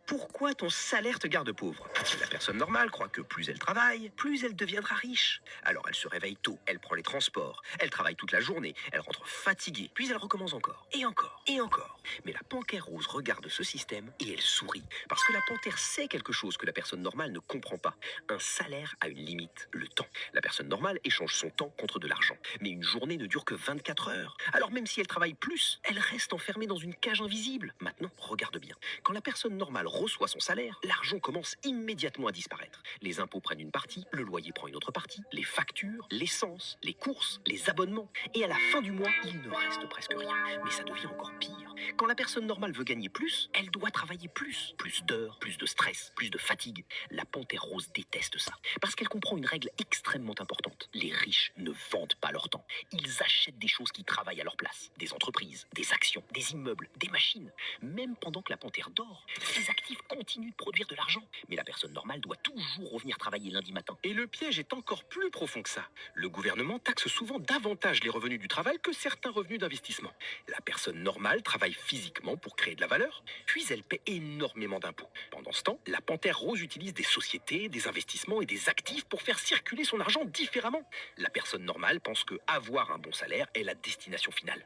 Pourquoi ton salaire te garde pauvre? La personne normale croit que plus elle travaille, plus elle deviendra riche. Alors elle se réveille tôt, elle prend les transports, elle travaille toute la journée, elle rentre fatiguée, puis elle recommence encore, et encore, et encore. Mais la panthère rose regarde ce système et elle sourit. Parce que la panthère sait quelque chose que la personne normale ne comprend pas. Un salaire a une limite, le temps. La personne normale échange son temps contre de l'argent. Mais une journée ne dure que 24 heures. Alors même si elle travaille plus, elle reste enfermée dans une cage invisible. Maintenant, regarde bien. Quand la personne normale reçoit son salaire, l'argent commence immédiatement à disparaître. Les impôts prennent une partie, le loyer prend une autre partie, les factures, l'essence, les courses, les abonnements. Et à la fin du mois, il ne reste presque rien. Mais ça devient encore pire. Quand la personne normale veut gagner plus, elle doit travailler plus. Plus d'heures, plus de stress, plus de fatigue. La panthère rose déteste ça. Parce qu'elle comprend une règle extrêmement importante. Les riches ne vendent pas leur temps. Ils achètent des choses qui travaillent à leur place. Des entreprises, des actions, des immeubles, des machines. Même pendant que la panthère dort, ces actifs continuent de produire de l'argent. Mais la personne normale doit toujours revenir travailler lundi matin. Et le piège est encore plus profond que ça. Le gouvernement taxe souvent davantage les revenus du travail que certains revenus d'investissement. La personne normale travaille physiquement pour créer de la valeur, puis elle paie énormément d'impôts. Pendant ce temps, la panthère rose utilise des sociétés, des investissements et des actifs pour faire circuler son argent différemment. La personne normale pense que avoir un bon salaire est la destination finale.